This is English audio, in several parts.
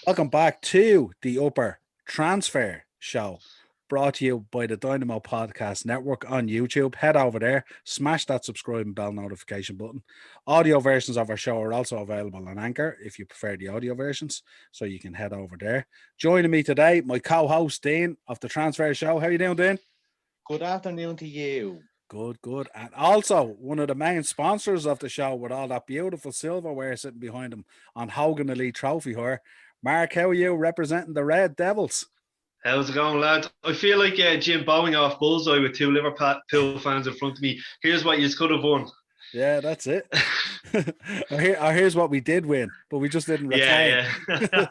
Welcome back to the Upper Transfer Show, brought to you by the Dynamo Podcast Network on YouTube. Head over there, smash that subscribe and bell notification button. Audio versions of our show are also available on Anchor if you prefer the audio versions, so you can head over there. Joining me today, my co-host Dean of the Transfer Show. How are you doing, Dean? Good afternoon to you. Good. And also one of the main sponsors of the show with all that beautiful silverware sitting behind him on Hogan Elite Trophy here. Mark, how are you representing the Red Devils? How's it going, lads? I feel like Jim Bowen off bullseye with two Liverpool fans in front of me. Here's what you could have won. Yeah, that's it. Here's what we did win, but we just didn't retain. Yeah.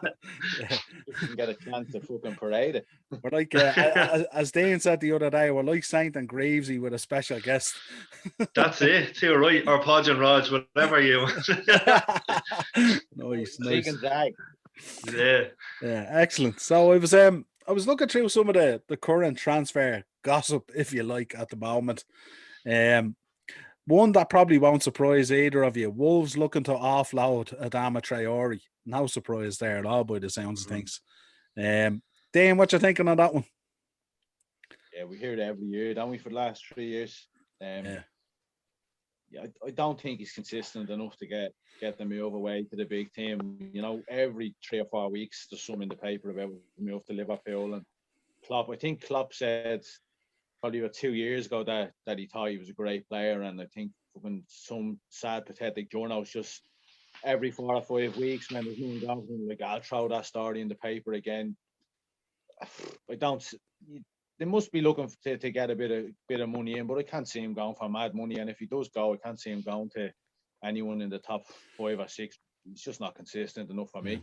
You can get a chance to fucking parade it. We're like, as Dean said the other day, we're like Saint and Greavesy with a special guest. That's it. Too right. Or Podge and Raj, whatever you want. Nice. Yeah, excellent. So I was looking through some of the current transfer gossip, if you like, at the moment. One that probably won't surprise either of you. Wolves looking to offload Adama Traore. No surprise there at all by the sounds of things. Dean, what you thinking on that one? Yeah, we hear it every year, don't we, for the last 3 years? Yeah, I don't think he's consistent enough to get the move away to the big team. You know, every 3 or 4 weeks there's some in the paper about the move to Liverpool. And Klopp, I think Klopp said probably about 2 years ago that he thought he was a great player. And I think when some sad, pathetic journals just every 4 or 5 weeks when there's nothing going, like, I'll throw that story in the paper again. They must be looking to get a bit of money in, but I can't see him going for mad money. And if he does go, I can't see him going to anyone in the top 5 or 6. He's just not consistent enough for me.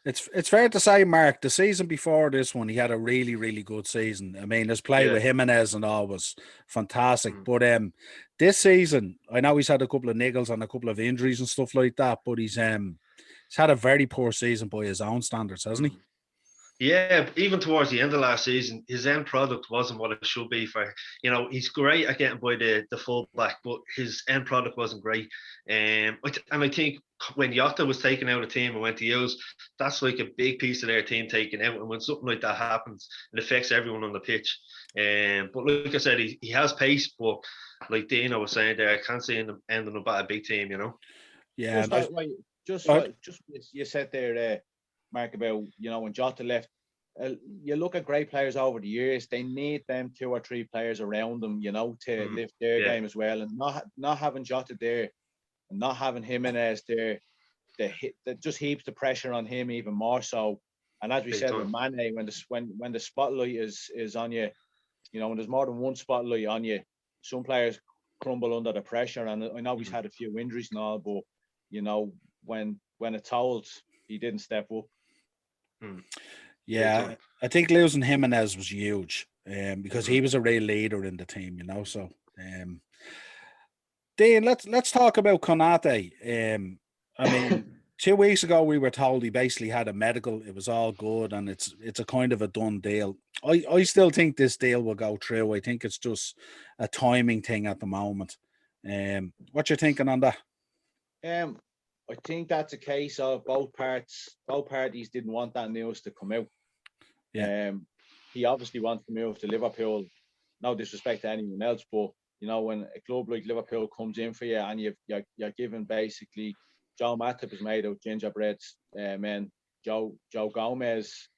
It's fair to say, Mark, the season before this one, he had a really, really good season. I mean, his play with Jimenez and all was fantastic. But this season, I know he's had a couple of niggles and a couple of injuries and stuff like that, but he's had a very poor season by his own standards, hasn't he? Yeah, even towards the end of last season, his end product wasn't what it should be for. You know, he's great at getting by the fullback, but his end product wasn't great. And I think when Jota was taken out of the team and went to use, that's like a big piece of their team taken out. And when something like that happens, it affects everyone on the pitch. But like I said, he has pace, but like Dino was saying there, I can't see him ending up at a big team, you know? Yeah. Just you said there, Mark, about, you know, when Jota left, you look at great players over the years, they need them 2 or 3 players around them, you know, to lift their game as well. And not having Jota there and not having Jimenez there, that just heaps the pressure on him even more so. And as we said with Mane, when the spotlight is on you, you know, when there's more than one spotlight on you, some players crumble under the pressure. And I know he's had a few injuries and all, but, you know, when it's told, he didn't step up. Yeah, I think losing Jimenez was huge because he was a real leader in the team, you know. So, Dean, let's talk about Konate. I mean, 2 weeks ago we were told he basically had a medical; it was all good, and it's a kind of a done deal. I still think this deal will go through. I think it's just a timing thing at the moment. What you thinking on that? I think that's a case of both parties didn't want that news to come out. Yeah. He obviously wants to move to Liverpool. No disrespect to anyone else, but you know, when a club like Liverpool comes in for you and you're given basically Joe Matip is made of gingerbread men. Joe Gomez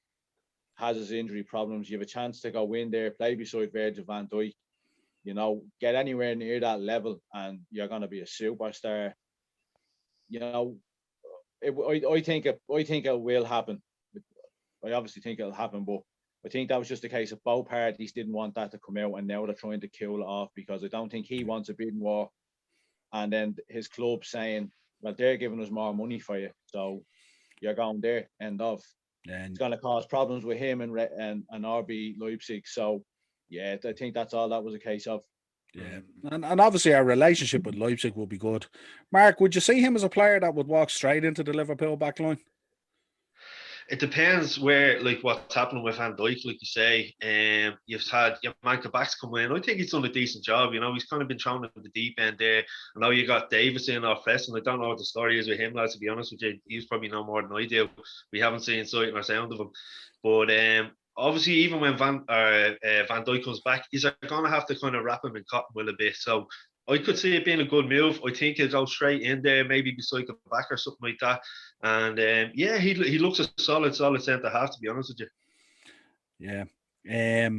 has his injury problems. You have a chance to go in there, play beside Virgil van Dijk, you know, get anywhere near that level, and you're going to be a superstar. You know, I think it will happen. I obviously think it'll happen, but I think that was just a case of both parties didn't want that to come out, and now they're trying to cool it off because I don't think he wants a bidding war. And then his club saying, well, they're giving us more money for you, so you're going there, end of. And it's going to cause problems with him and RB Leipzig. So, yeah, I think that's all that was a case of. Yeah, and obviously our relationship with Leipzig will be good. Mark, would you see him as a player that would walk straight into the Liverpool back line? It depends where, like, what's happening with Van Dijk, like you say. You've had your Manca backs come in. I think he's done a decent job. You know, he's kind of been thrown into the deep end there. I know you got Davis in off Preston. I don't know what the story is with him, lads. To be honest with you, he's probably no more than I do. We haven't seen sight or sound of him. But obviously, even when Van Dijk comes back, he's going to have to kind of wrap him in cotton wool a bit. So I could see it being a good move. I think he'll go straight in there, maybe beside the back or something like that. And yeah, he looks a solid centre half, to be honest with you. Yeah.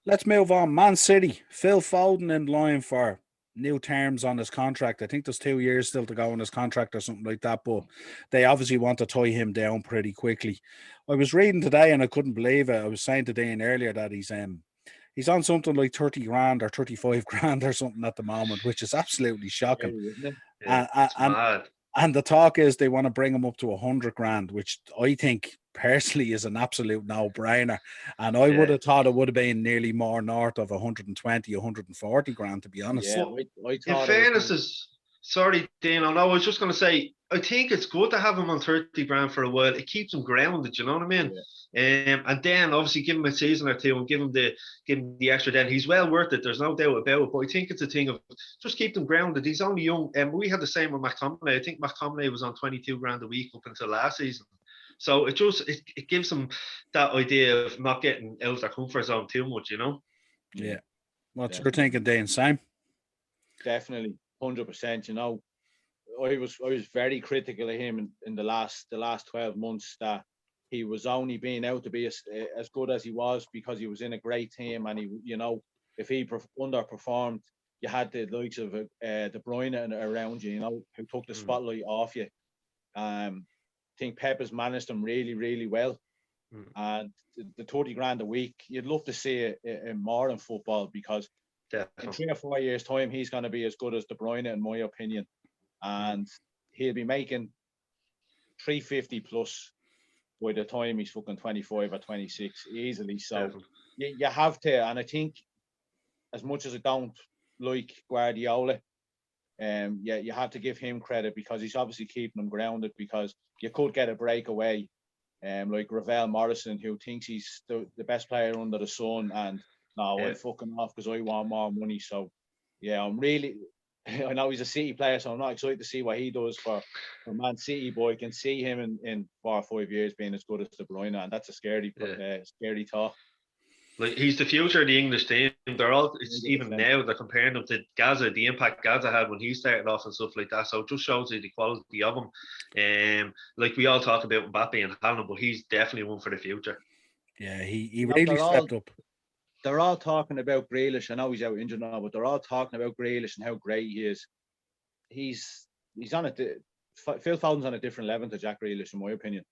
Let's move on. Man City, Phil Foden in line for new terms on his contract. I think there's 2 years still to go on his contract or something like that, but they obviously want to tie him down pretty quickly. I was reading today and I couldn't believe it. I was saying to Dean earlier that he's on something like 30 grand or 35 grand or something at the moment, which is absolutely shocking. you. It's mad. And the talk is they want to bring him up to 100 grand, which I think personally is an absolute no-brainer. And I would have thought it would have been nearly more north of 120, 140 grand, to be honest. Yeah, I in fairness, sorry, Dean, I was just going to say, I think it's good to have him on 30 grand for a while. It keeps him grounded, you know what I mean? Yeah. And then obviously give him a season or two and give him the extra. Then he's well worth it. There's no doubt about it. But I think it's a thing of just keep them grounded. He's only young. And we had the same with McTominay. I think McTominay was on 22 grand a week up until last season. So it gives them that idea of not getting out of their comfort zone too much, you know? Yeah. What's your thinking, Dane? Sam? Definitely, 100%. You know, I was very critical of him in the last 12 months that he was only being out to be as good as he was because he was in a great team, and he, you know, if he underperformed, you had the likes of De Bruyne around you, you know, who took the spotlight off you. I think Pep has managed him really, really well. And the 30 grand a week, you'd love to see it more in football, because in 3 or 4 years' time, he's going to be as good as De Bruyne, in my opinion. And he'll be making 350 plus by the time he's fucking 25 or 26 easily. So you have to, and I think as much as I don't like Guardiola, you have to give him credit, because he's obviously keeping them grounded, because you could get a breakaway like Ravel Morrison, who thinks he's the best player under the sun, and I'm fucking off because I want more money. So yeah, I know he's a City player, so I'm not excited to see what he does for Man City, but I can see him in 4 or 5 years being as good as De Bruyne, and that's a scary thought. Like, he's the future of the English team. It's even now they're comparing him to Gaza, the impact Gaza had when he started off and stuff like that. So it just shows you the quality of him. Like we all talk about Mbappe and Haaland, but he's definitely one for the future. Yeah, he really stepped up. They're all talking about Grealish. I know he's out injured now, but they're all talking about Grealish and how great he is. He's on Phil Foden's on a different level to Jack Grealish, in my opinion.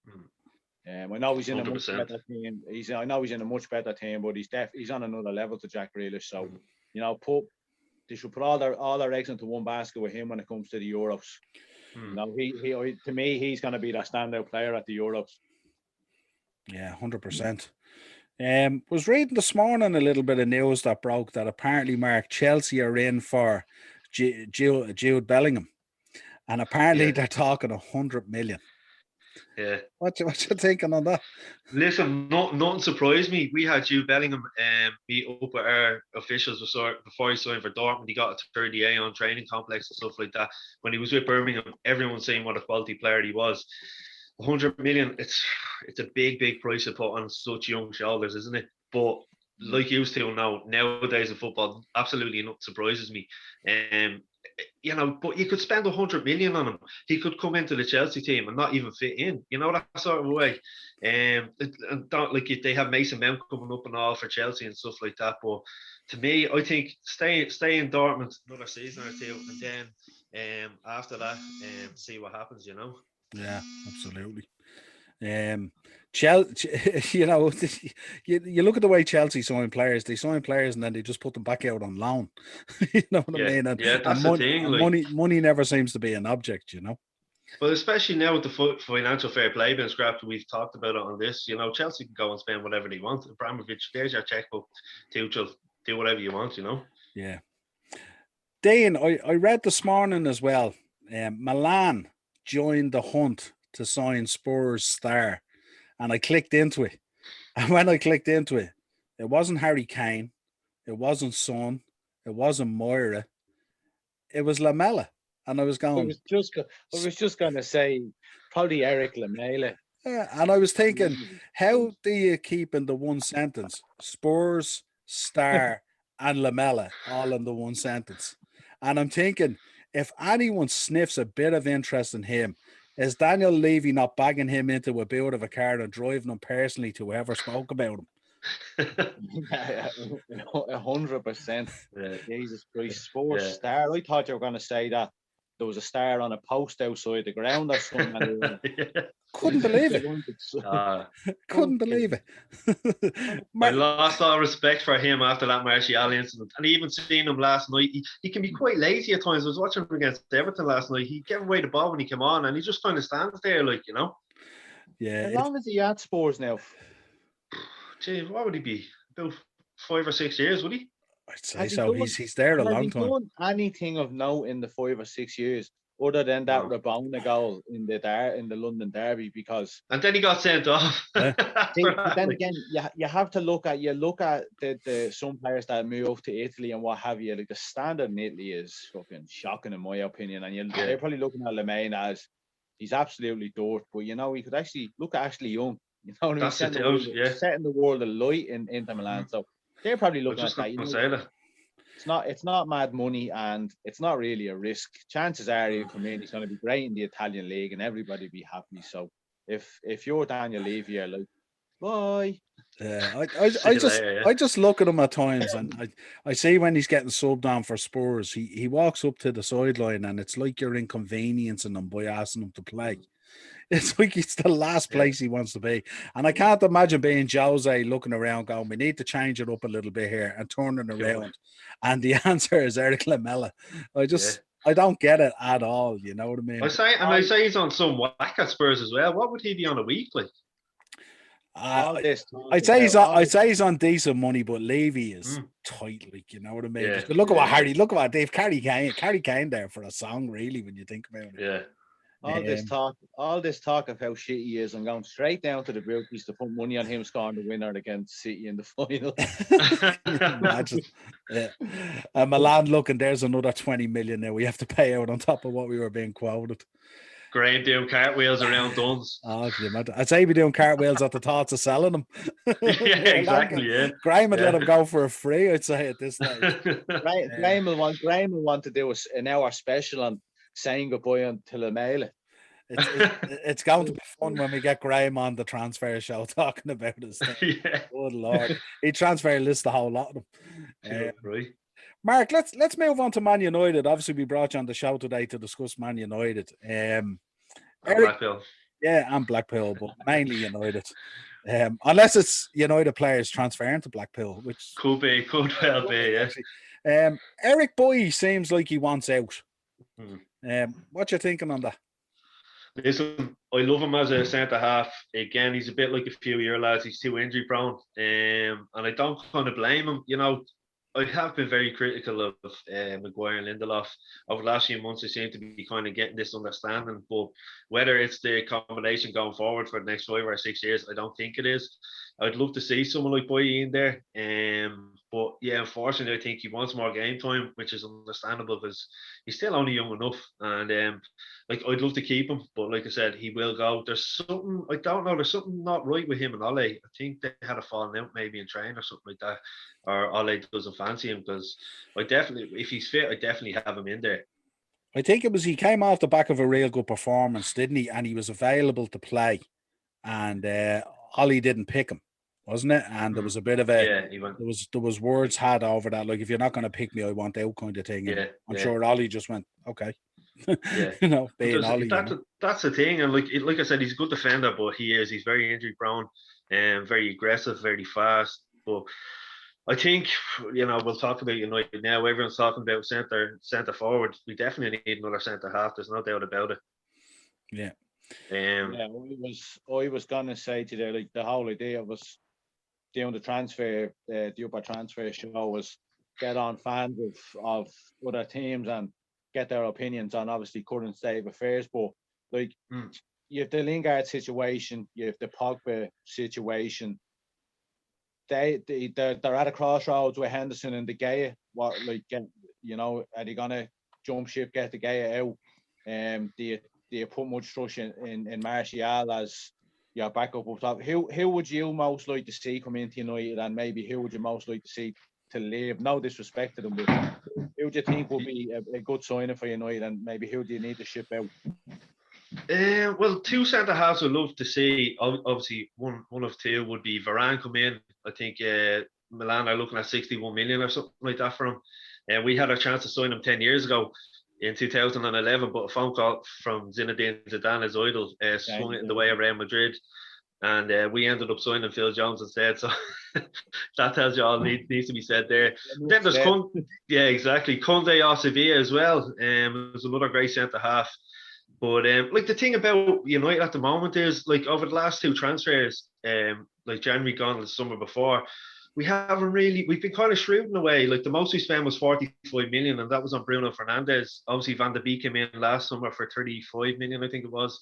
I know he's in 100%. A much better team. I know he's in a much better team, but he's on another level to Jack Grealish. So, you know, they should put all their eggs into one basket with him when it comes to the Euros. You know, he to me, he's going to be that standout player at the Euros. Yeah, 100%. Was reading this morning a little bit of news that broke that apparently, Mark, Chelsea are in for Jude Bellingham, and apparently they're talking 100 million. Yeah. What you thinking on that? Listen, nothing surprised me. We had Jude Bellingham meet up with our officials before he signed for Dortmund. He got a 30A on training complex and stuff like that. When he was with Birmingham, everyone saying what a quality player he was. 100 million, it's a big price to put on such young shoulders, isn't it? But like you still know, nowadays in football, absolutely not surprises me. You know, but you could spend 100 million on him. He could come into the Chelsea team and not even fit in, you know, that sort of way. And don't, like, they have Mason Mount coming up and all for Chelsea and stuff like that. But to me, I think stay in Dortmund another season or two, and then after that, see what happens, you know. Yeah, absolutely. Chelsea, you know, you look at the way Chelsea sign players. They sign players and then they just put them back out on loan. You know what I mean? And, that's the thing. Like, money never seems to be an object, you know. Well, especially now with the financial fair play being scrapped, we've talked about it on this. You know, Chelsea can go and spend whatever they want. Abramovich, there's your checkbook. Do whatever you want, you know. Yeah. Dane, I read this morning as well. Milan joined the hunt to sign Spurs star, and I clicked into it. And when I clicked into it, it wasn't Harry Kane, it wasn't Son, it wasn't Moira, it was Lamela. And I was I going, was just going to say probably Eric Lamela. and I was thinking, how do you keep in the one sentence Spurs, Star, and Lamela all in the one sentence? And I'm thinking, if anyone sniffs a bit of interest in him, is Daniel Levy not bagging him into a boot of a car and driving him personally to whoever spoke about him? 100%. Yeah. Jesus Christ, Sports Yeah. Star. I thought you were going to say that there was a star on a post outside the ground or something. Couldn't believe it. Couldn't believe it. I lost all respect for him after that Martial incident. And even seeing him last night, he can be quite lazy at times. I was watching him against Everton last night. He gave away the ball when he came on and he just kind of stands there like, you know. Yeah. How long is he at Spurs now? Gee, what would he be? About 5 or 6 years, would he? I'd say so. He's there a long time. Has he done anything of note in the 5 or 6 years other than that Rabona goal in the London Derby? Because and then he got sent off. but then again, you have to look at the some players that move to Italy and what have you. Like the standard in Italy is fucking shocking in my opinion, and they're probably looking at Lemay as he's absolutely dirt. But you know, we could actually look at Ashley Young. You know, what I mean? Setting the world alight in Inter Milan. So they're probably looking at that. You know, it's not mad money and it's not really a risk. Chances are he'll come in, he's going to be great in the Italian league and everybody will be happy. So if you're Daniel Levy, you're like, bye. Yeah, I just look at him at times and I see when he's getting subbed on for Spurs, he walks up to the sideline and it's like you're inconveniencing him by asking him to play. It's like it's the last place he wants to be. And I can't imagine being Jose looking around going, we need to change it up a little bit here and turning around. And the answer is Eric Lamela. I don't get it at all. You know what I mean? I say he's on some whack at Spurs as well. What would he be on a week like? I'd say he's on decent money, but Levy is tight, like, you know what I mean? Yeah, look at what Dave Carey Kane there for a song, really, when you think about it. Yeah. All this talk of how shit he is and going straight down to the bookies to put money on him scoring the winner against City in the final. Imagine. Yeah. Milan looking, there's another 20 million now we have to pay out on top of what we were being quoted. Graham doing cartwheels around Duns. Oh, can you imagine? I'd say he'd be doing cartwheels at the thoughts of selling them. Yeah, exactly. Yeah. Graham would let him go for a free, I'd say, at this stage. Graham will want to do an hour special on saying goodbye until a mail. It's going to be fun when we get Graham on the transfer show talking about his thing. Yeah. Good Lord. He transfer lists the whole lot of them. Right. Mark, let's move on to Man United. Obviously, we brought you on the show today to discuss Man United. Blackpool. Yeah, and Blackpool, but mainly United. Unless it's United players transferring to Blackpool, which could well be, yeah. Eric Boy seems like he wants out. What you thinking on that? Listen, I love him as a centre half. Again, he's a bit like a few year lads. He's too injury prone, and I don't kind of blame him. You know, I have been very critical of Maguire and Lindelof over the last few months. They seem to be kind of getting this understanding, but whether it's the combination going forward for the next 5 or 6 years, I don't think it is. I'd love to see someone like Boye in there, but yeah, unfortunately, I think he wants more game time, which is understandable because he's still only young enough. And like I'd love to keep him, but like I said, he will go. There's something I don't know. There's something not right with him and Ole. I think they had a falling out maybe in training or something like that, or Ole doesn't fancy him because I definitely, if he's fit, I definitely have him in there. I think it was he came off the back of a real good performance, didn't he? And he was available to play, and Ole didn't pick him, wasn't it? And there was a bit of a there was words had over that, like if you're not going to pick me, I want out kind of thing. And I'm sure Ole just went okay. Yeah, you know, being Ole. That's the thing, and like I said, he's a good defender, but he's very injury prone and very aggressive, very fast. But I think, you know, we'll talk about United now. Everyone's talking about centre forward. We definitely need another centre half. There's no doubt about it. Yeah. I was gonna say today, like the whole idea of us doing the transfer, the upper transfer show was get on fans of other teams and get their opinions on obviously current state of affairs. But like you have the Lingard situation, you have the Pogba situation. They're at a crossroads with Henderson and De Gea. What, like, are they gonna jump ship, get De Gea out? Do you put much trust in Martial as your backup up top? Who would you most like to see come into United, and maybe who would you most like to see to leave? No disrespect to them, but who do you think would be a good signing for United, and maybe who do you need to ship out? Well, two centre halves I'd love to see. Obviously, one of two would be Varane come in. I think Milan are looking at 61 million or something like that for him. And we had a chance to sign him 10 years ago in 2011, but a phone call from Zinedine Zidane, his idol, swung it in the way of Real Madrid. And we ended up signing Phil Jones instead. So that tells you all needs to be said there. Then there's yeah, exactly. Conde off Sevilla as well. There's another great centre half. But like the thing about United at the moment is, like, over the last two transfers, like January gone the summer before, we've been kind of shrewd in a way. Like the most we spent was 45 million, and that was on Bruno Fernandes. Obviously Van de Beek came in last summer for 35 million, I think it was.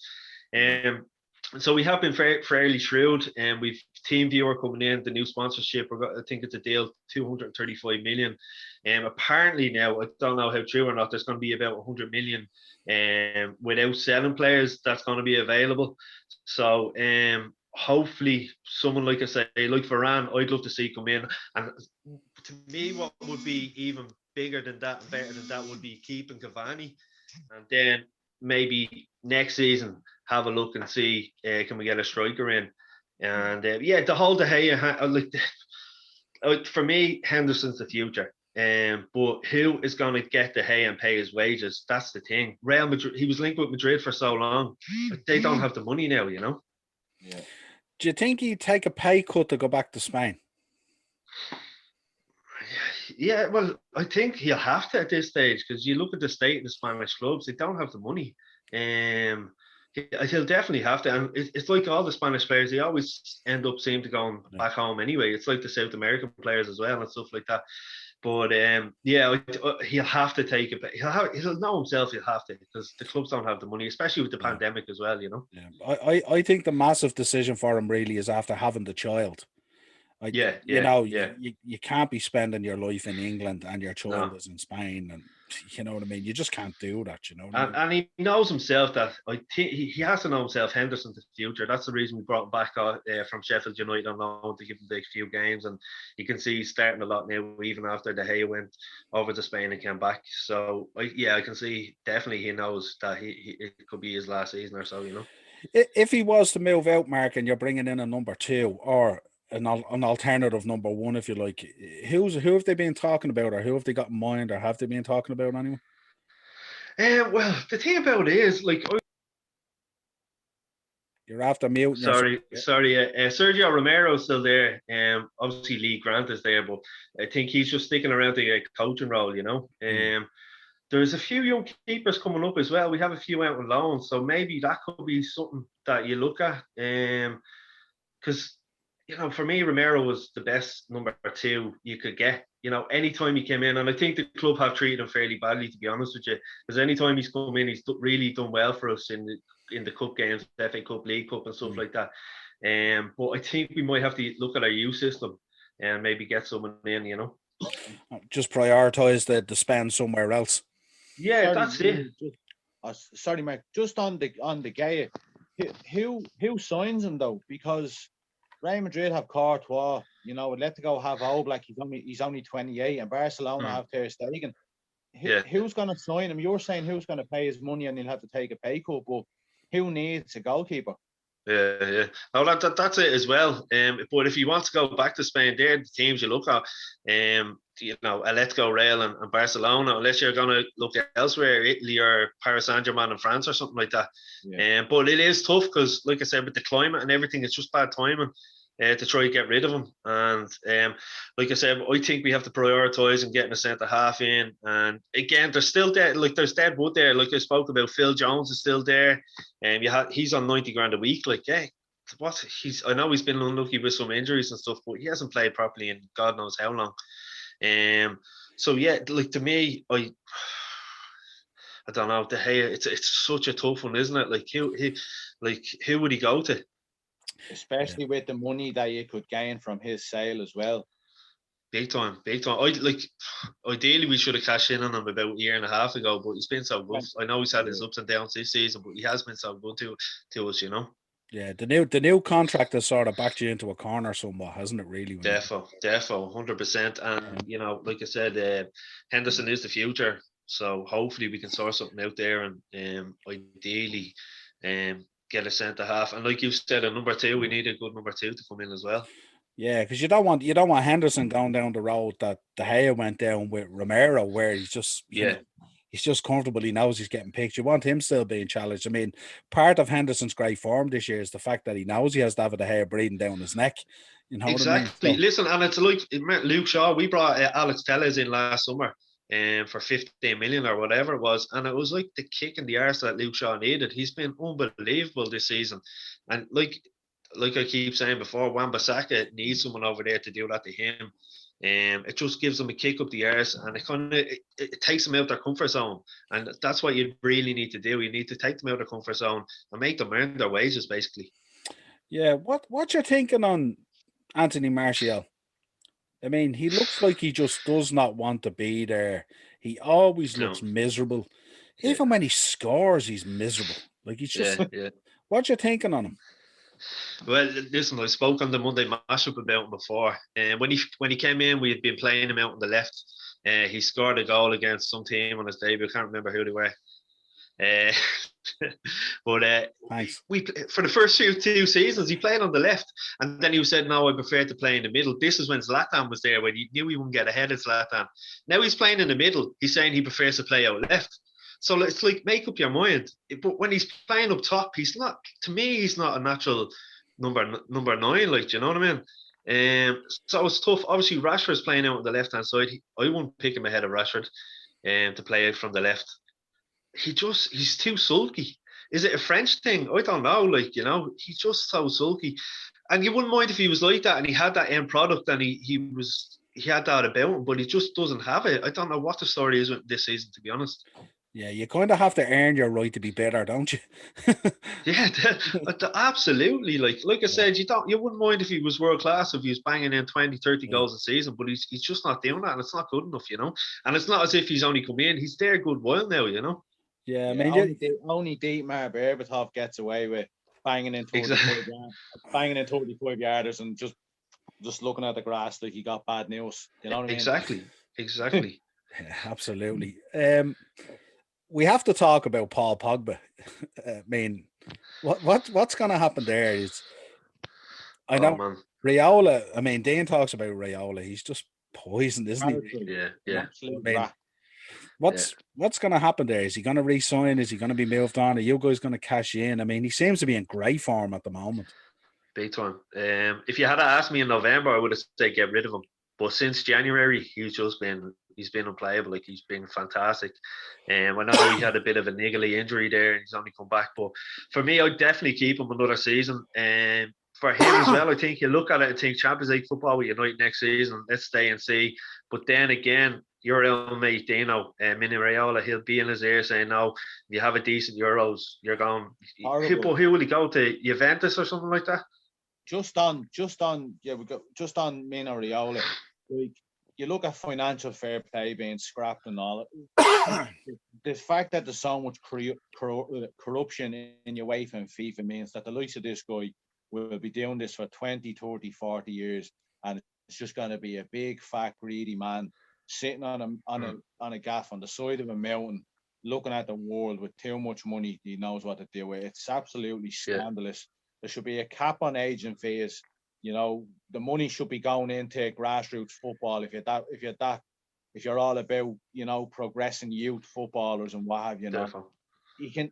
So we have been fairly shrewd, and we've TeamViewer coming in, the new sponsorship. I think it's a deal 235 million. Apparently now, I don't know how true or not, there's going to be about 100 million without selling players that's going to be available. So hopefully someone, like I say, like Varane, I'd love to see come in. And to me, what would be even bigger than that and better than that would be keeping Cavani, and then maybe next season have a look and see can we get a striker in. And the whole De Gea, like for me, Henderson's the future. But who is going to get De Gea and pay his wages? That's the thing. Real Madrid, he was linked with Madrid for so long, but they don't have the money now, you know. Yeah. Do you think he'd take a pay cut to go back to Spain? Yeah, well, I think he'll have to at this stage, because you look at the state of the Spanish clubs, they don't have the money. He'll definitely have to, and it's like all the Spanish players, they always end up seem to go back home anyway. It's like the South American players as well and stuff like that. But he'll have to take it. He'll know himself. He'll have to, because the clubs don't have the money, especially with the pandemic as well. You know. Yeah, I think the massive decision for him really is after having the child. You can't be spending your life in England and your child is in Spain, and you know what I mean. You just can't do that, you know. And he knows himself that he has to know himself. Henderson's the future. That's the reason we brought him back from Sheffield United on loan to give him a few games, and you can see he's starting a lot now, even after De Gea went over to Spain and came back. So I can see definitely he knows that it could be his last season or so. You know, if he was to move out, Mark, and you're bringing in a number 2 or an alternative number 1, if you like, who have they been talking about, or who have they got in mind, or have they been talking about anyone? Well, the thing about it is, like, you're after muting. Sorry. Sergio Romero is still there. Obviously Lee Grant is there, but I think he's just sticking around to get a coaching role. You know. There's a few young keepers coming up as well. We have a few out on loan, so maybe that could be something that you look at. Because, you know, for me, Romero was the best number 2 you could get. You know, anytime he came in, and I think the club have treated him fairly badly, to be honest with you. Because anytime he's come in, he's really done well for us in the cup games, FA Cup, League Cup, and stuff like that. But I think we might have to look at our youth system and maybe get someone in. You know, just prioritise the spend somewhere else. Yeah, that's it. Sorry, Mark. Just on the Gea, who signs him though? Because Real Madrid have Courtois, you know, Atletico have Oblak, he's only 28, and Barcelona have Ter Stegen. Who's going to sign him? You're saying who's going to pay his money and he'll have to take a pay cut, but who needs a goalkeeper? Yeah. No, that's it as well. But if you want to go back to Spain, they're the teams you look at. You know, Atletico, Real, and Barcelona. Unless you're going to look elsewhere, Italy or Paris Saint-Germain in France or something like that. But it is tough because, like I said, with the climate and everything, it's just bad timing to try to get rid of him. And like I said, I think we have to prioritise and getting a centre half in. And again, there's still there's dead wood there. Like I spoke about, Phil Jones is still there, and he's on 90 grand a week. Like, I know he's been unlucky with some injuries and stuff, but he hasn't played properly in God knows how long. So yeah, like, to me, I don't know. De Gea, it's such a tough one, isn't it? Like who would he go to? Especially with the money that you could gain from his sale as well. Big time, big time. Ideally, we should have cashed in on him about a year and a half ago, but he's been so good. I know he's had his ups and downs this season, but he has been so good to us, you know. Yeah, the new contract has sort of backed you into a corner somewhat, hasn't it? Really, defo, 100%. And you know, like I said, Henderson is the future. So hopefully we can sort something out there, and ideally, get a centre half. And like you said, a number two, we need a good number two to come in as well. Yeah, because you don't want Henderson going down the road that De Gea went down with Romero, where he's just he's just comfortable. He knows he's getting picked. You want him still being challenged. I mean, part of Henderson's great form this year is the fact that he knows he has David De Gea breathing down his neck. You know exactly. What I mean? Listen, and it's like Luke Shaw. We brought Alex Telles in last summer, for 15 million or whatever it was, and it was like the kick in the arse that Luke Shaw needed. He's been unbelievable this season, and like I keep saying before, Wan-Bissaka needs someone over there to do that to him. It just gives them a kick up the arse, and it takes them out their comfort zone, and that's what you really need to do. You need to take them out of their comfort zone and make them earn their wages, basically. Yeah, what you're thinking on Anthony Martial? I mean, he looks like he just does not want to be there. He always looks miserable. Even when he scores, he's miserable. Like he's just. What you thinking on him? Well, listen, I spoke on the Monday mashup about him before, and when he came in, we had been playing him out on the left. He scored a goal against some team on his debut. I can't remember who they were. But thanks. For the first two seasons, he played on the left, and then he said, "No, I prefer to play in the middle." This is when Zlatan was there, when he knew he wouldn't get ahead of Zlatan. Now he's playing in the middle. He's saying he prefers to play out left. So it's like, make up your mind. But when he's playing up top, he's not. To me, he's not a natural number 9. Like, do you know what I mean? So it's tough. Obviously, Rashford's playing out on the left hand side. I wouldn't pick him ahead of Rashford, to play out from the left. He's too sulky. Is it a French thing? I don't know. Like, you know, he's just so sulky. And you wouldn't mind if he was like that and he had that end product and he had that about him, but he just doesn't have it. I don't know what the story is with this season, to be honest. Yeah, you kind of have to earn your right to be better, don't you? Yeah, absolutely. Like I said, you wouldn't mind if he was world class, if he was banging in 20, 30 goals a season, but he's just not doing that, and it's not good enough, you know. And it's not as if he's only come in; he's there a good while now, you know. Yeah, I mean, only Dietmar Berbatov gets away with banging in 35 yarders and just looking at the grass like he got bad news. You know what I mean? Exactly. Yeah, absolutely. We have to talk about Paul Pogba. I mean, what's going to happen there is, I know Raiola. I mean, Dean talks about Raiola. He's just poisoned, isn't he? Yeah. I mean, what's going to happen there? Is he going to re-sign? Is he going to be moved on? Are you guys going to cash in? I mean, he seems to be in great form at the moment. Big time. If you had asked me in November, I would have said get rid of him. But since January, he's been unplayable. Like, he's been fantastic. I know he had a bit of a niggly injury there, and he's only come back. But for me, I'd definitely keep him another season. And for him as well, I think you look at it and think Champions League football with United next season. Let's stay and see. But then again, your own mate Dino, Mini Raiola, he'll be in his ear saying, "No, you have a decent Euros, you're going." Who will he go to? Juventus or something like that? Just on Mino Raiola, like, you look at financial fair play being scrapped and all. The fact that there's so much corruption in UEFA and FIFA means that the likes of this guy will be doing this for 20, 30, 40 years, and it's just going to be a big, fat, greedy man sitting on a gaff on the side of a mountain, looking at the world with too much money. He knows what to do with. It's absolutely scandalous. There should be a cap on agent fees. You know, the money should be going into grassroots football. If you're all about, you know, progressing youth footballers and what have you. You can.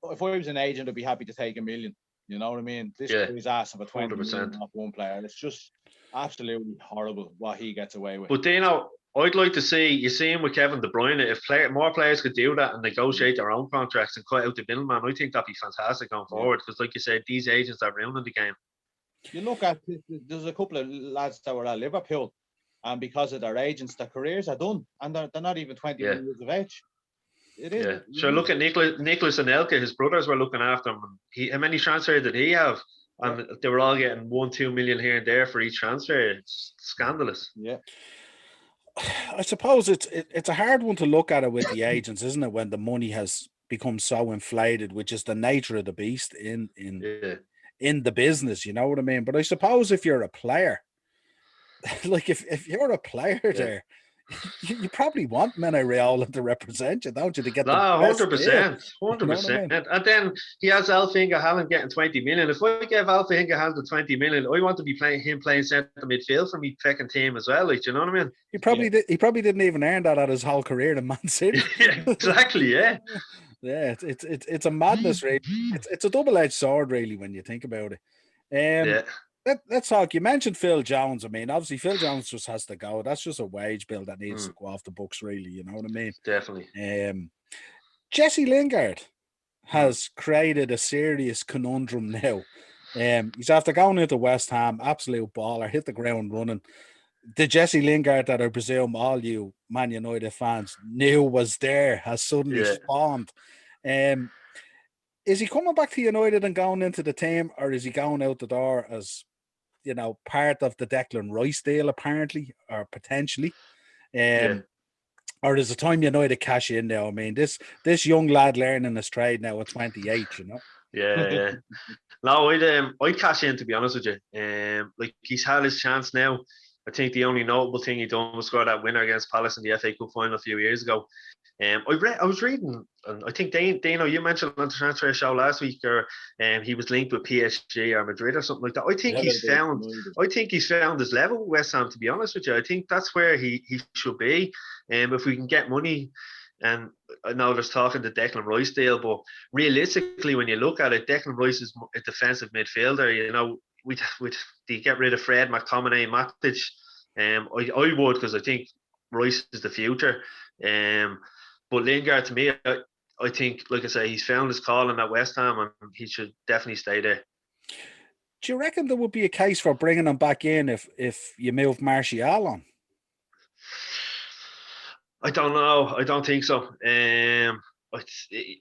If I was an agent, I'd be happy to take $1 million. You know what I mean? This guy's asking for 20 million off one player. It's just absolutely horrible what he gets away with. But Dino, I'd like to see him with Kevin De Bruyne. If more players could do that and negotiate their own contracts and cut out the middleman, I think that'd be fantastic going forward. Because, like you said, these agents are ruining the game. You look at, there's a couple of lads that were at Liverpool, and because of their agents, their careers are done, and they're not even 21 years of age. It is. Yeah, sure. Look at Nicholas and Elka. His brothers were looking after him. How many transfers did he have? And they were all getting 1-2 million here and there for each transfer. It's scandalous. Yeah. I suppose it's a hard one to look at it with the agents, isn't it? When the money has become so inflated, which is the nature of the beast in the business. You know what I mean? But I suppose if you're a player, like if you're a player there, you probably want Mene Raiola to represent you, don't you? To get the 100%, 100%. You know what I mean? And then he has Alfinga Haaland getting 20 million. If I give Alfinga Haaland 20 million, I want to be playing centre midfield for me second team as well. Like, you know what I mean? He probably didn't even earn that at his whole career in Man City. Exactly. Yeah. Yeah, it's a madness, really. It's a double-edged sword, really, when you think about it. Let's talk. You mentioned Phil Jones. I mean, obviously, Phil Jones just has to go. That's just a wage bill that needs to go off the books, really. You know what I mean? Definitely. Jesse Lingard has created a serious conundrum now. He's after going into West Ham, absolute baller, hit the ground running. The Jesse Lingard that I presume all you Man United fans knew was there has suddenly spawned. Is he coming back to United and going into the team, or is he going out the door as, you know, part of the Declan Royce deal, apparently, or potentially? Or is the time United cash in now? I mean, this young lad learning his trade now at 28, you know? Yeah. No, I'd cash in, to be honest with you. Like, he's had his chance now. I think the only notable thing he done was score that winner against Palace in the FA Cup final a few years ago. I was reading, and I think Dano, you mentioned on the transfer show last week, or he was linked with PSG or Madrid or something like that. I think he's found his level with West Ham, to be honest with you. I think that's where he should be. If we can get money, and I know there's talking the Declan Royce deal, but realistically, when you look at it, Declan Royce is a defensive midfielder. You know, with do you get rid of Fred, McTominay, Matic? I would, because I think Royce is the future. But Lingard, to me, I think, like I say, he's found his calling at West Ham, and he should definitely stay there. Do you reckon there would be a case for bringing him back in if you move Martial on? I don't know. I don't think so.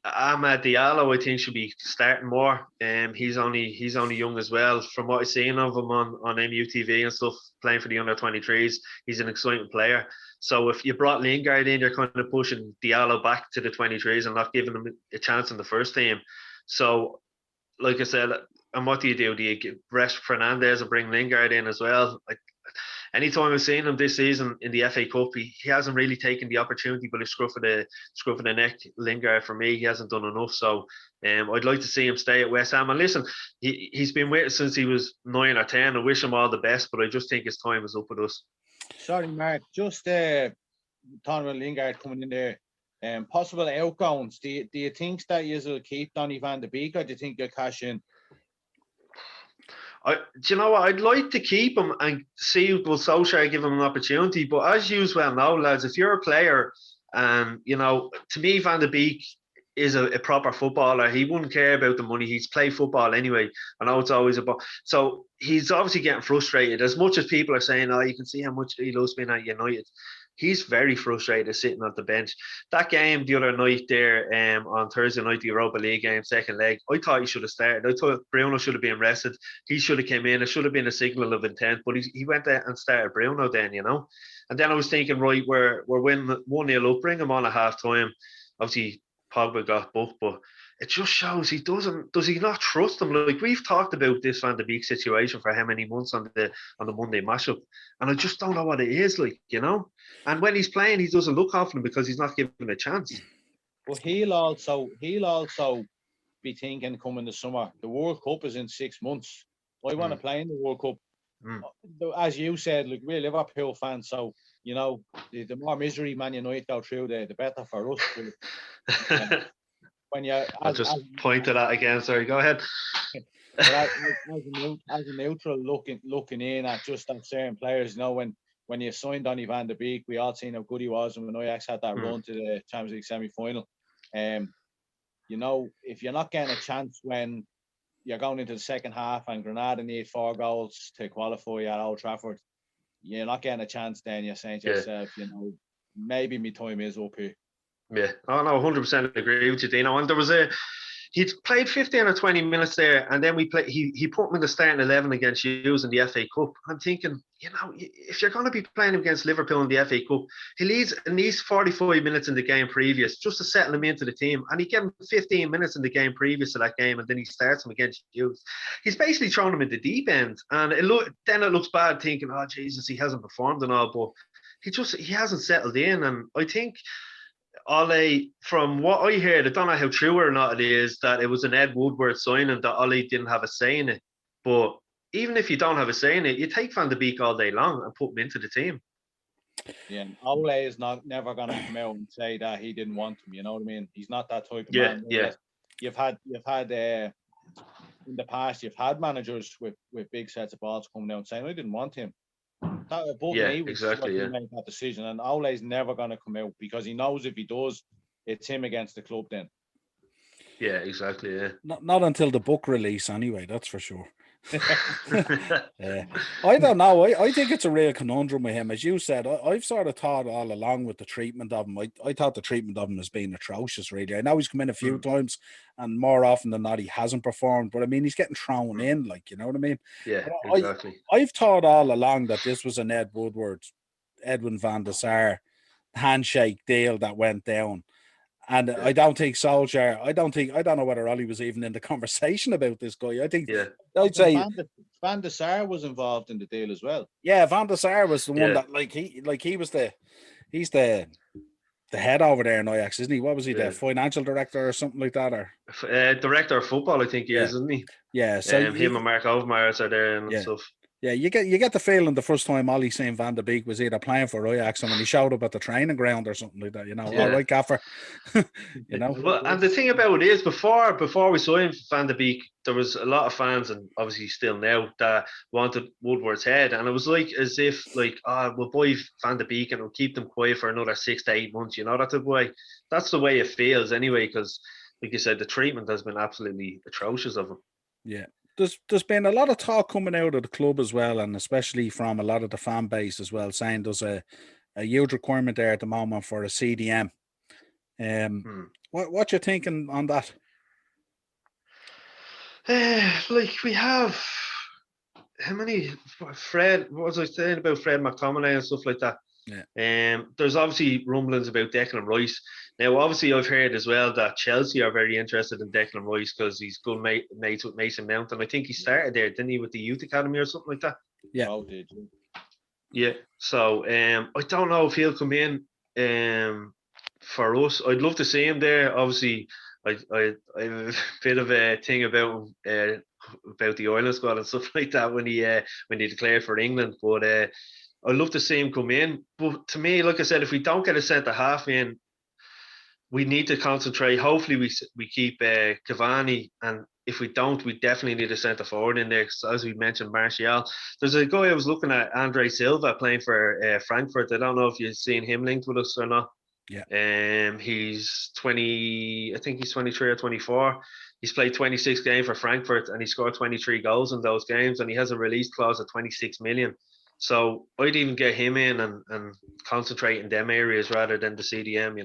Ahmad Diallo, I think, should be starting more. He's only young as well. From what I've seen of him on MUTV and stuff, playing for the under-23s, he's an exciting player. So if you brought Lingard in, you're kind of pushing Diallo back to the 23s and not giving him a chance in the first team. So, like I said, and what do? Do you rest Fernandes and bring Lingard in as well? Anytime I've seen him this season in the FA Cup, he hasn't really taken the opportunity, but a scruff of the neck. Lingard, for me, he hasn't done enough. So I'd like to see him stay at West Ham. And listen, he's been with us since he was 9 or 10. I wish him all the best, but I just think his time is up with us. Sorry, Mark, just talking about Lingard coming in there, possible outgoings. Do you think that you will keep Donny van de Beek, or do you think you'll cash in? Do you know what? I'd like to keep him and see will Solskjaer give him an opportunity. But as you well know, lads, if you're a player, you know, to me, Van de Beek is a proper footballer. He wouldn't care about the money. He's played football anyway. I know it's always about. So he's obviously getting frustrated. As much as people are saying, you can see how much he loves being at United. He's very frustrated sitting on the bench. That game the other night there, on Thursday night, the Europa League game, second leg, I thought he should have started. I thought Bruno should have been rested. He should have came in. It should have been a signal of intent, but he went there and started Bruno then, you know. And then I was thinking, right, we're winning 1-0 up, bring him on at half time. Obviously, Pogba got booked, but it just shows does he not trust him? Like, we've talked about this Van de Beek situation for how many months on the Monday mashup, and I just don't know what it is, like, you know. And when he's playing, he doesn't look confident because he's not given a chance. But he'll also be thinking coming the summer, the World Cup is in 6 months. I want to play in the World Cup. As you said, like, we're Liverpool fans, so you know, the more misery Man United go through, the better for us. When you, I'll just point to that again. Sorry, go ahead. As a neutral looking in at just that certain players, you know, when you signed Donny van de Beek, we all seen how good he was, and when Ajax had that run to the Champions League semi-final. You know, if you're not getting a chance when you're going into the second half and Granada need 4 goals to qualify at Old Trafford, you're not getting a chance. Then you're saying to yourself, you know, maybe my time is up here. Yeah, oh no, 100% agree with you, Dino. And he'd played 15 or 20 minutes there, and then he put him in the starting 11 against Hughes in the FA Cup. I'm thinking, if you're going to be playing him against Liverpool in the FA Cup, he leads at least 45 minutes in the game previous just to settle him into the team. And he gave him 15 minutes in the game previous to that game, and then he starts him against Hughes. He's basically thrown him in the deep end. And it looks bad thinking, oh, Jesus, he hasn't performed and all, but he hasn't settled in. And I think Ollie, from what I heard, I don't know how true or not it is, that it was an Ed Woodward signing that Ollie didn't have a say in it. But even if you don't have a say in it, you take Van de Beek all day long and put him into the team. Yeah, Ole is never going to come out and say that he didn't want him. You know what I mean? He's not that type of man. Yeah. You've had in the past, you've had managers with big sets of balls coming out and saying, I didn't want him. Exactly. He made that decision, and Ole's never going to come out because he knows if he does, it's him against the club then. Yeah, exactly. Yeah. Not until the book release, anyway. That's for sure. I don't know. I think it's a real conundrum with him, as you said. I've sort of thought all along with the treatment of him. I thought the treatment of him has been atrocious. Really, I know he's come in a few times, and more often than not, he hasn't performed. But I mean, he's getting thrown in, like, you know what I mean? Yeah, exactly. I've thought all along that this was an Ed Woodward, Edwin van der Sar handshake deal that went down. And I don't think Solskjaer, I don't know whether Ollie was even in the conversation about this guy. I think I'd say Van der Sar was involved in the deal as well. Yeah, Van der Sar was the one that he's the head over there in Ajax, isn't he? What was he, the financial director or something like that? Or director of football, I think he is, isn't he? Yeah, so him and Mark Overmars are there and stuff. Yeah, you get the feeling the first time Ollie seen Van de Beek was either playing for Ajax and when he showed up at the training ground or something like that, all right, Gaffer. Well, and the thing about it is, before we saw him, Van de Beek, there was a lot of fans, and obviously still now, that wanted Woodward's head, and it was as if we'll buy Van de Beek and we'll keep them quiet for another 6 to 8 months. That's the way it feels anyway, because like you said, the treatment has been absolutely atrocious of him. Yeah. There's been a lot of talk coming out of the club as well, and especially from a lot of the fan base as well, saying there's a huge requirement there at the moment for a CDM. What you thinking on that? We have how many? What was I saying about Fred McTominay and stuff like that? Yeah. There's obviously rumblings about Declan Royce. Now, obviously, I've heard as well that Chelsea are very interested in Declan Royce because he's good mates with Mason Mount, and I think he started there, didn't he, with the youth academy or something like that? Yeah. Oh, did you? Yeah. So I don't know if he'll come in for us. I'd love to see him there. Obviously, I have a bit of a thing about the Ireland squad and stuff like that when he declared for England, but I'd love to see him come in. But to me, like I said, if we don't get a centre half in, we need to concentrate. Hopefully, we keep Cavani, and if we don't, we definitely need a centre forward in there. Because as we mentioned, Martial. There's a guy I was looking at, Andre Silva, playing for Frankfurt. I don't know if you've seen him linked with us or not. Yeah. He's 20. I think he's 23 or 24. He's played 26 games for Frankfurt, and he scored 23 goals in those games, and he has a release clause of 26 million. So I'd even get him in and concentrate in them areas rather than the CDM,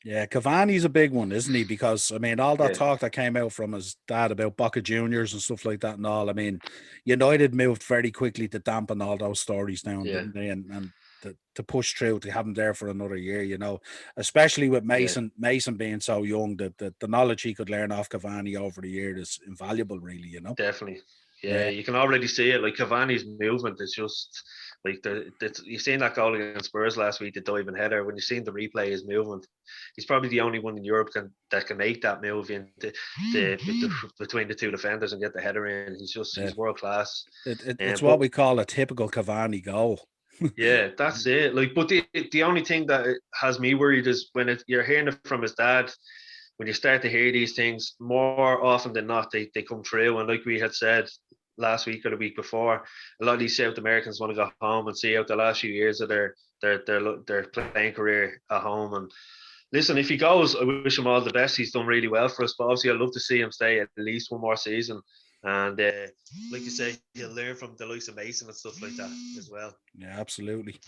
Yeah, Cavani's a big one, isn't he? Because, I mean, all that talk that came out from his dad about Boca Juniors and stuff like that and all, I mean, United moved very quickly to dampen all those stories down, didn't they? And to push through, to have him there for another year, especially with Mason being so young, that the knowledge he could learn off Cavani over the year is invaluable, really, Definitely. Yeah, you can already see it. Like Cavani's movement is just like you've seen that goal against Spurs last week, the diving header. When you've seen the replay, his movement, he's probably the only one in Europe that can make that move in between the two defenders and get the header in. He's world class. It's what we call a typical Cavani goal. Yeah, that's it. But the only thing that has me worried is when you're hearing it from his dad. When you start to hear these things, more often than not, they come true. And like we had said last week or the week before, a lot of these South Americans want to go home and see out the last few years of their playing career at home. And listen, if he goes, I wish him all the best. He's done really well for us. But obviously, I'd love to see him stay at least one more season. And like you say, he'll learn from the likes of Mason and stuff like that as well. Yeah, absolutely.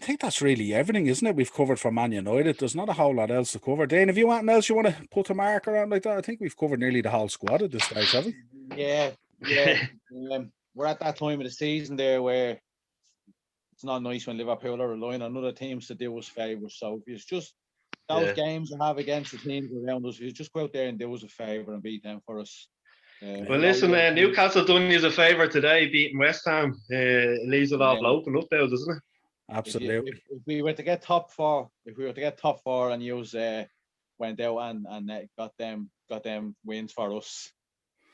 I think that's really everything, isn't it? We've covered for Man United. There's not a whole lot else to cover. Dane, if you want anything else you want to put a mark around like that, I think we've covered nearly the whole squad at this stage, haven't we? Yeah. We're at that time of the season there where it's not nice when Liverpool are relying on other teams to do us favours. So if it's just those games we have against the teams around us, you just go out there and do us a favour and beat them for us. Well, listen, Newcastle done you a favour today, beating West Ham. It leaves it all open up there, doesn't it? Absolutely. If we were to get top four, and use went out and got them wins for us.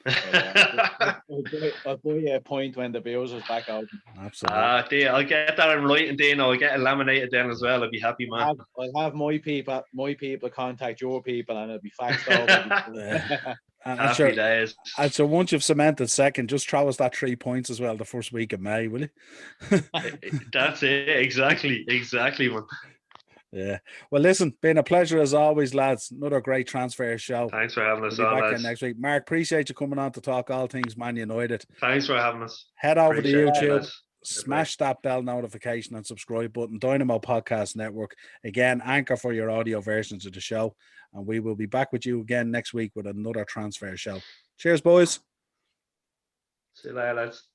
I'll buy you a point when the Bills is back out. Absolutely. I'll get that in writing, Dean. I'll get it laminated then as well. I'll be happy, man. I'll have my people contact your people, and it'll be faxed over. Happy days. And so once you've cemented second, just throw us that 3 points as well the first week of May, will you? That's it. Exactly, man. Yeah. Well, listen, been a pleasure as always, lads. Another great transfer show. Thanks for having us We'll be on, back lads. here next week. Mark, appreciate you coming on to talk all things Man United. Thanks for having us. Head over to YouTube. It, Smash that bell notification and subscribe button. Dynamo Podcast Network. Again, Anchor for your audio versions of the show. And we will be back with you again next week with another transfer show. Cheers, boys. See you later, lads.